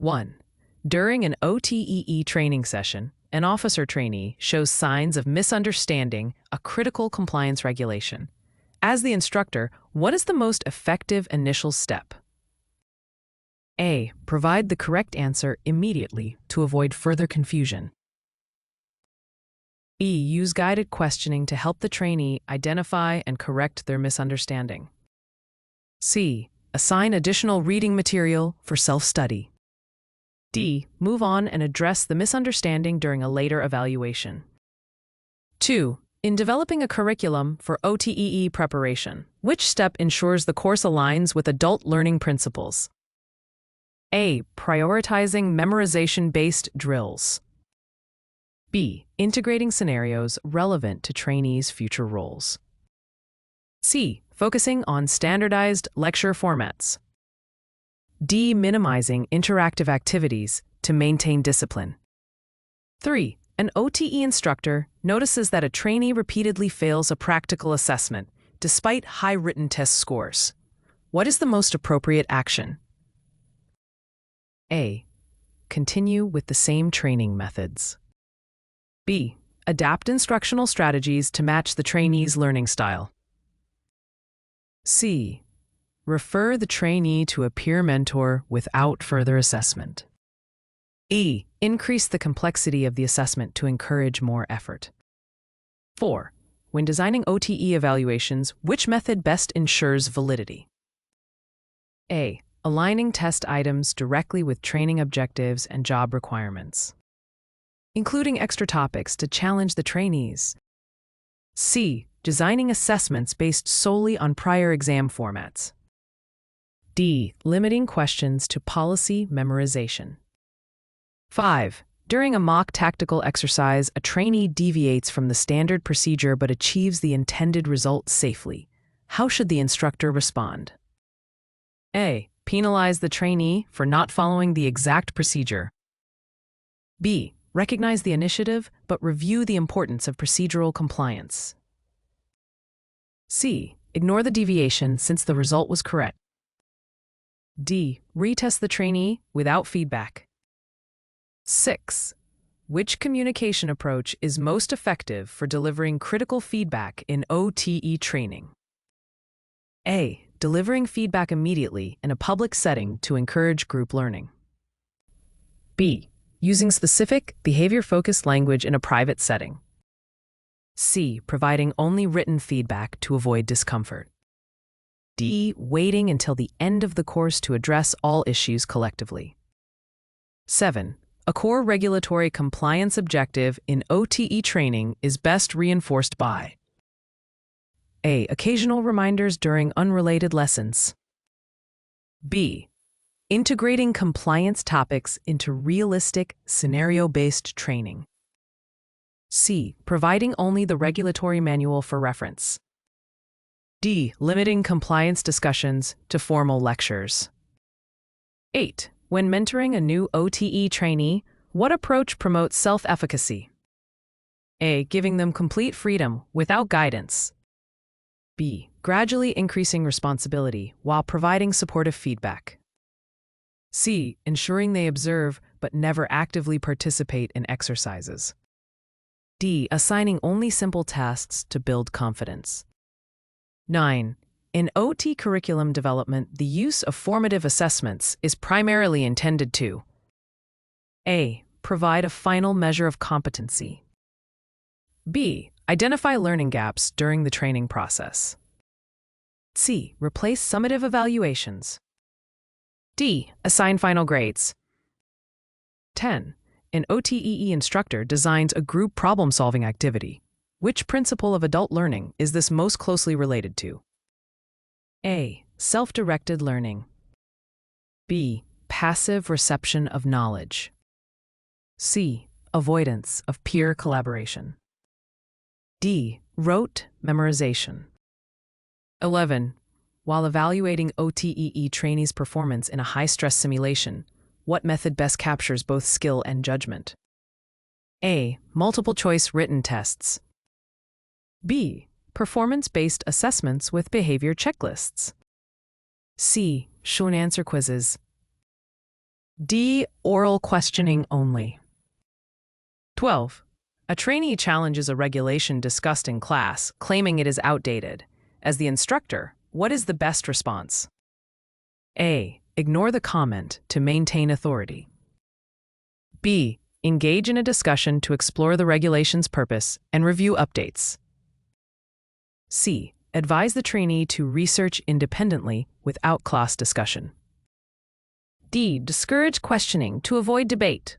1. During an OTEE training session, an officer trainee shows signs of misunderstanding a critical compliance regulation. As the instructor, what is the most effective initial step? A. Provide the correct answer immediately to avoid further confusion. B. Use guided questioning to help the trainee identify and correct their misunderstanding. C. Assign additional reading material for self-study. D. Move on and address the misunderstanding during a later evaluation. 2. In developing a curriculum for OTEE preparation, which step ensures the course aligns with adult learning principles? A. Prioritizing memorization-based drills. B. Integrating scenarios relevant to trainees' future roles. C. Focusing on standardized lecture formats. D. Minimizing interactive activities to maintain discipline. 3. An OTE instructor notices that a trainee repeatedly fails a practical assessment despite high written test scores. What is the most appropriate action? A. Continue with the same training methods. B. Adapt instructional strategies to match the trainee's learning style. C. Refer the trainee to a peer mentor without further assessment. E. Increase the complexity of the assessment to encourage more effort. 4. When designing OTE evaluations, which method best ensures validity? A. Aligning test items directly with training objectives and job requirements, including extra topics to challenge the trainees. C. Designing assessments based solely on prior exam formats. D. Limiting questions to policy memorization. 5. During a mock tactical exercise, a trainee deviates from the standard procedure but achieves the intended result safely. How should the instructor respond? A. Penalize the trainee for not following the exact procedure. B. Recognize the initiative but review the importance of procedural compliance. C. Ignore the deviation since the result was correct. D. Retest the trainee without feedback. 6. Which communication approach is most effective for delivering critical feedback in OTE training? A. Delivering feedback immediately in a public setting to encourage group learning. B. Using specific, behavior-focused language in a private setting. C. Providing only written feedback to avoid discomfort. D. Waiting until the end of the course to address all issues collectively. 7. A core regulatory compliance objective in OTE training is best reinforced by A. Occasional reminders during unrelated lessons. B. Integrating compliance topics into realistic, scenario-based training. C. Providing only the regulatory manual for reference. D. Limiting compliance discussions to formal lectures. 8. When mentoring a new OTE trainee, what approach promotes self-efficacy? A. Giving them complete freedom without guidance. B. Gradually increasing responsibility while providing supportive feedback. C. Ensuring they observe but never actively participate in exercises. D. Assigning only simple tasks to build confidence. 9. In OT curriculum development, the use of formative assessments is primarily intended to A. Provide a final measure of competency. B. Identify learning gaps during the training process. C. Replace summative evaluations. D. Assign final grades. 10. An OTEE instructor designs a group problem-solving activity. Which principle of adult learning is this most closely related to? A. Self-directed learning. B. Passive reception of knowledge. C. Avoidance of peer collaboration. D. Rote memorization. 11. While evaluating OTEE trainees' performance in a high-stress simulation, what method best captures both skill and judgment? A. Multiple-choice written tests. B. Performance-based assessments with behavior checklists. C. Short answer quizzes. D. Oral questioning only. 12. A trainee challenges a regulation discussed in class, claiming it is outdated. As the instructor, what is the best response? A. Ignore the comment to maintain authority. B. Engage in a discussion to explore the regulation's purpose and review updates. C. Advise the trainee to research independently without class discussion. D. Discourage questioning to avoid debate.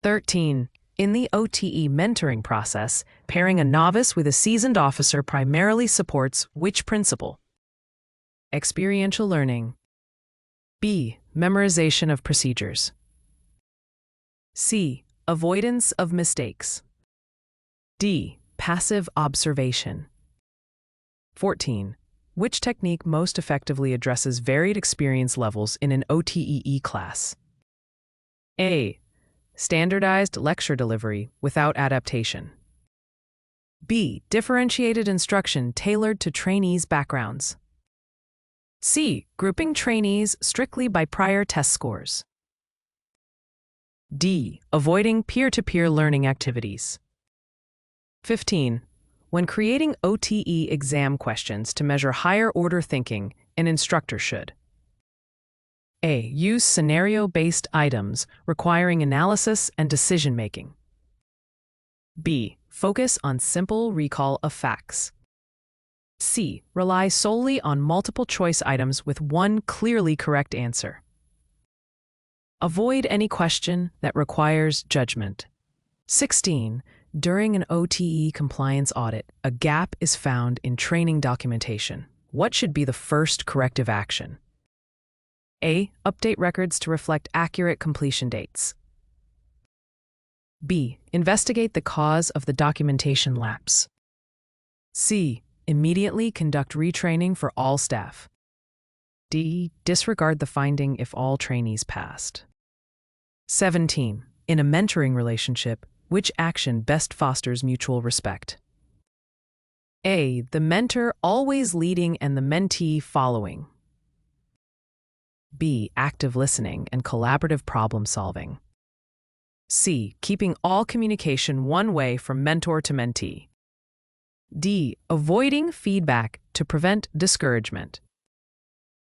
13. In the OTE mentoring process, pairing a novice with a seasoned officer primarily supports which principle? Experiential learning. B. Memorization of procedures. C. Avoidance of mistakes. D. Passive observation. 14. Which technique most effectively addresses varied experience levels in an OTEE class? A. Standardized lecture delivery without adaptation. B. Differentiated instruction tailored to trainees' backgrounds. C. Grouping trainees strictly by prior test scores. D. Avoiding peer-to-peer learning activities. 15. When creating OTE exam questions to measure higher-order thinking, an instructor should: A. Use scenario-based items requiring analysis and decision-making. B. Focus on simple recall of facts. C. Rely solely on multiple-choice items with one clearly correct answer. Avoid any question that requires judgment. 16. During an OTE compliance audit, a gap is found in training documentation. What should be the first corrective action? A. Update records to reflect accurate completion dates. B. Investigate the cause of the documentation lapse. C. Immediately conduct retraining for all staff. D. Disregard the finding if all trainees passed. 17. In a mentoring relationship, which action best fosters mutual respect? A. The mentor always leading and the mentee following. B. Active listening and collaborative problem solving. C. Keeping all communication one way from mentor to mentee. D. Avoiding feedback to prevent discouragement.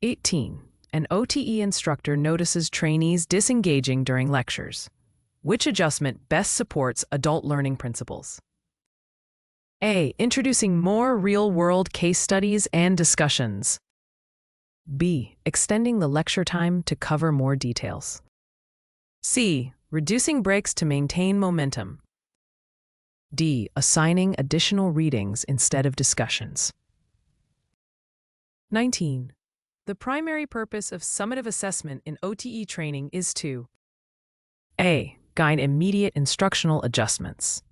18. An OTE instructor notices trainees disengaging during lectures. Which adjustment best supports adult learning principles? A. Introducing more real-world case studies and discussions. B. Extending the lecture time to cover more details. C. Reducing breaks to maintain momentum. D. Assigning additional readings instead of discussions. 19. The primary purpose of summative assessment in OTE training is to: A. Guide immediate instructional adjustments.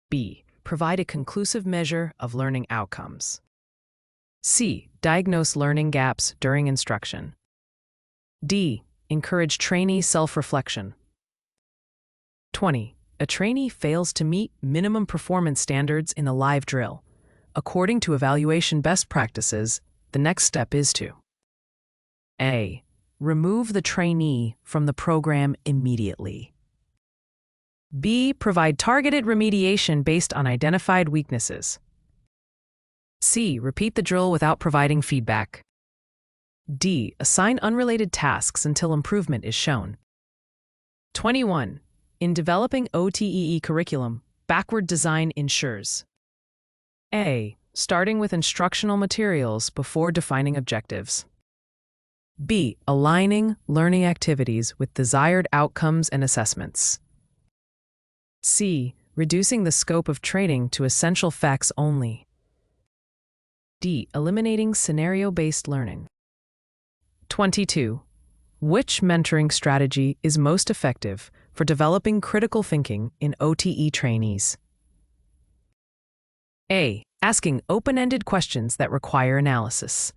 B. Provide a conclusive measure of learning outcomes. C. Diagnose learning gaps during instruction. D. Encourage trainee self-reflection. 20. A trainee fails to meet minimum performance standards in a live drill. According to evaluation best practices, the next step is to: A. Remove the trainee from the program immediately. B. Provide targeted remediation based on identified weaknesses. C. Repeat the drill without providing feedback. D. Assign unrelated tasks until improvement is shown. 21. In developing OTEE curriculum, backward design ensures: A. Starting with instructional materials before defining objectives. B. Aligning learning activities with desired outcomes and assessments. C. Reducing the scope of training to essential facts only. D. Eliminating scenario-based learning. 22. Which mentoring strategy is most effective for developing critical thinking in OTE trainees? A. Asking open-ended questions that require analysis.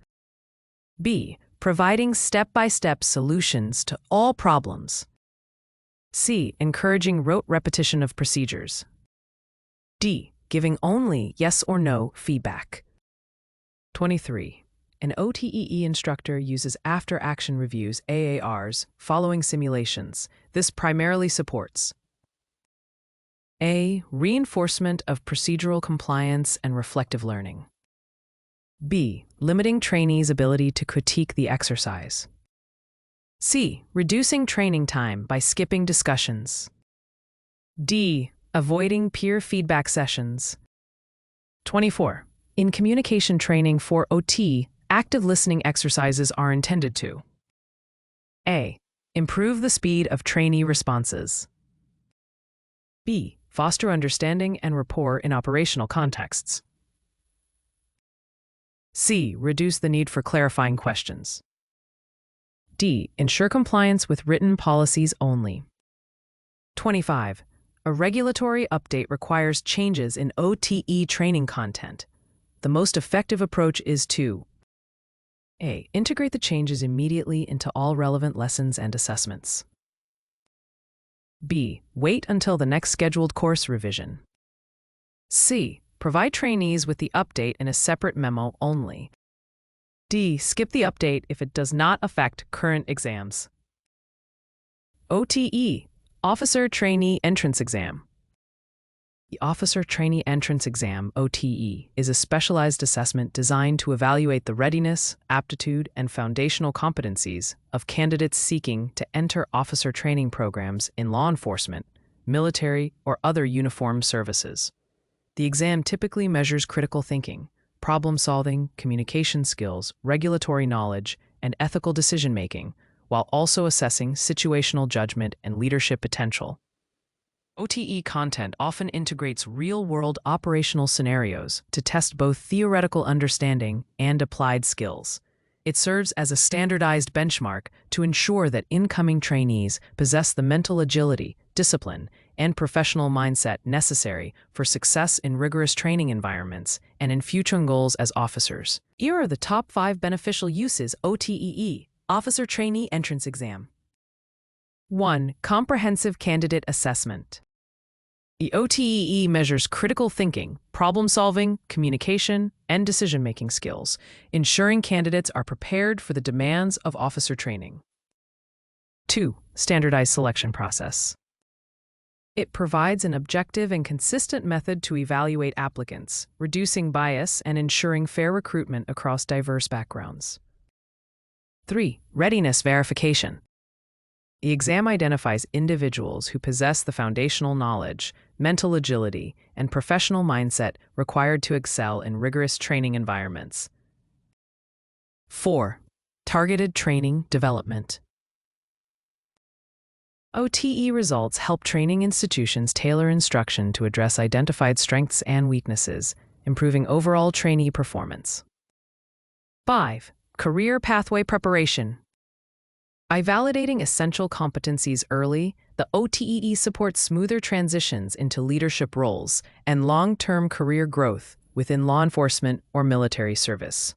B. Providing step-by-step solutions to all problems. C. Encouraging rote repetition of procedures. D. Giving only yes or no feedback. 23. an OTEE instructor uses after-action reviews, AARs, following simulations. This primarily supports A. Reinforcement of procedural compliance and reflective learning. B. Limiting trainees' ability to critique the exercise. C. Reducing training time by skipping discussions. D. Avoiding peer feedback sessions. 24. In communication training for OT, active listening exercises are intended to A. Improve the speed of trainee responses. B. Foster understanding and rapport in operational contexts. C. Reduce the need for clarifying questions. D. Ensure compliance with written policies only. 25. A regulatory update requires changes in OTE training content. The most effective approach is to A. Integrate the changes immediately into all relevant lessons and assessments. B. Wait until the next scheduled course revision. C. Provide trainees with the update in a separate memo only. D. Skip the update if it does not affect current exams. OTE, Officer Trainee Entrance Exam. The Officer Trainee Entrance Exam, OTE, is a specialized assessment designed to evaluate the readiness, aptitude, and foundational competencies of candidates seeking to enter officer training programs in law enforcement, military, or other uniformed services. The exam typically measures critical thinking, problem-solving, communication skills, regulatory knowledge, and ethical decision-making, while also assessing situational judgment and leadership potential. OTE content often integrates real-world operational scenarios to test both theoretical understanding and applied skills. It serves as a standardized benchmark to ensure that incoming trainees possess the mental agility, discipline, and professional mindset necessary for success in rigorous training environments and in future goals as officers. Here are the top 5 beneficial uses OTEE, Officer Trainee Entrance Exam. 1. Comprehensive Candidate Assessment. The OTEE measures critical thinking, problem-solving, communication, and decision-making skills, ensuring candidates are prepared for the demands of officer training. 2. Standardized Selection Process. It provides an objective and consistent method to evaluate applicants, reducing bias and ensuring fair recruitment across diverse backgrounds. 3. Readiness Verification. The exam identifies individuals who possess the foundational knowledge, mental agility, and professional mindset required to excel in rigorous training environments. 4. Targeted Training Development. OTE results help training institutions tailor instruction to address identified strengths and weaknesses, improving overall trainee performance. 5. Career Pathway Preparation. By validating essential competencies early, the OTEE supports smoother transitions into leadership roles and long-term career growth within law enforcement or military service.